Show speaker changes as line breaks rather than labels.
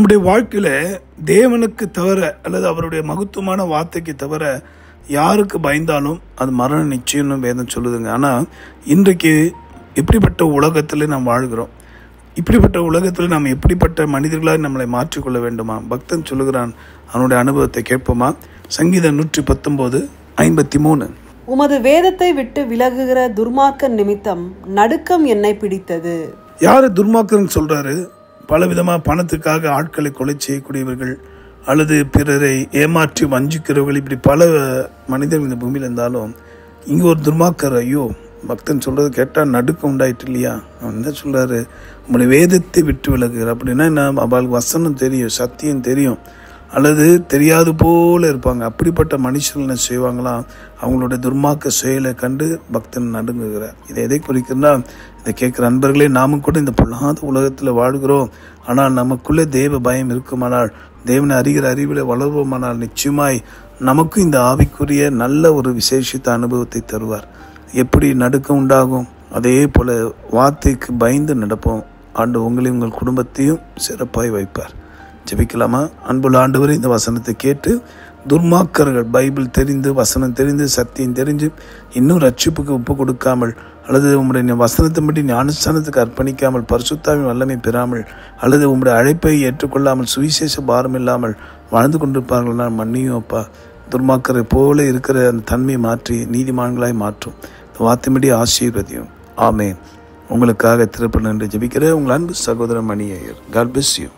நம்முடைய வாழ்க்கையில் தேவனுக்கு தவிர அல்லது அவருடைய மகத்துவமான வார்த்தைக்கு தவிர யாருக்கு பயந்தாலும் அது மரண நிச்சயம்னு வேதம் சொல்லுதுங்க. ஆனால் இன்றைக்கு இப்படிப்பட்ட உலகத்தில் நாம் வாழ்கிறோம். இப்படிப்பட்ட உலகத்தில் நாம் எப்படிப்பட்ட மனிதர்களாக நம்மளை மாற்றிக்கொள்ள வேண்டுமா? பக்தன் சொல்லுகிறான், அவனுடைய அனுபவத்தை கேட்போமா? சங்கீதம் 119:53.
உமது வேதத்தை விட்டு விலகுகிற துர்மார்க்க நிமித்தம் நடுக்கம் என்னை பிடித்தது.
யாரு துர்மார்க்கன்னு சொல்றாரு? பலவிதமாக பணத்துக்காக ஆட்களை கொலை செய்யக்கூடியவர்கள் அல்லது பிறரை ஏமாற்றி வஞ்சிக்கிறவர்கள், இப்படி பல மனிதர்கள் இந்த பூமியில் இருந்தாலும் இங்கே ஒரு துர்மார்க்கர். ஐயோ, பக்தன் சொல்றது கேட்டால் நடுக்கம் உண்டாயிட்டு இல்லையா? அவன் என்ன சொல்றாரு? உங்களுடைய வேதத்தை விட்டு விலகுகிறார். அப்படின்னா என்ன? அவளுக்கு வசனம் தெரியும், சத்தியம் தெரியும், அல்லது தெரியாது போல இருப்பாங்க. அப்படிப்பட்ட மனுஷர்கள் என்ன செய்வாங்களாம்? அவங்களுடைய துர்மார்க்க செயலை கண்டு பக்தன் நடுங்குகிறார். இதை எதை குறிக்கிறா? இதை கேட்குற அன்பர்களே, நாமும் கூட இந்த பொல்லாத உலகத்தில் வாழ்கிறோம். ஆனால் நமக்குள்ளே தேவ பயம் இருக்குமானால், தேவனை அறிகிற அறிவில் வளர்வோமானால், நிச்சயமாய் நமக்கும் இந்த ஆவிக்குரிய நல்ல ஒரு விசேஷித்த அனுபவத்தை தருவார். எப்படி நடுக்கம் உண்டாகும்? அதே போல வார்த்தைக்கு பயந்து நடப்போம். ஆண்டு உங்களையும் உங்கள் குடும்பத்தையும் சிறப்பாய் வைப்பார். ஜெபிக்கலாமா? அன்புள்ள ஆண்டவரே, இந்த வசனத்தை கேட்டு துர்மார்க்கர்கள் பைபிள் தெரிந்து, வசனம் தெரிந்து, சத்தியம் தெரிஞ்சு இன்னும் ரட்சிப்புக்கு ஒப்பு கொடுக்காமல், அல்லது உங்களுடைய வசனத்தின்படி ஞானஸ்தானத்துக்கு அர்ப்பணிக்காமல், பரிசுத்தாவின் வல்லமை பெறாமல், அல்லது உங்களுடைய அழைப்பை ஏற்றுக்கொள்ளாமல், சுவிசேஷ பாரம் இல்லாமல் வாழ்ந்து கொண்டிருப்பார்கள். நான் மன்னியும் அப்பா. துர்மார்க்கரை போல இருக்கிற அந்த தன்மையை மாற்றி நீதிமான்களாய் மாற்றும். இந்த வார்த்தையின்படி ஆசீர்வதியும். ஆமேன். உங்களுக்காக திருப்பணி என்று ஜெபிக்கிற உங்கள் அன்பு சகோதரன் மணி ஐயர். God bless you.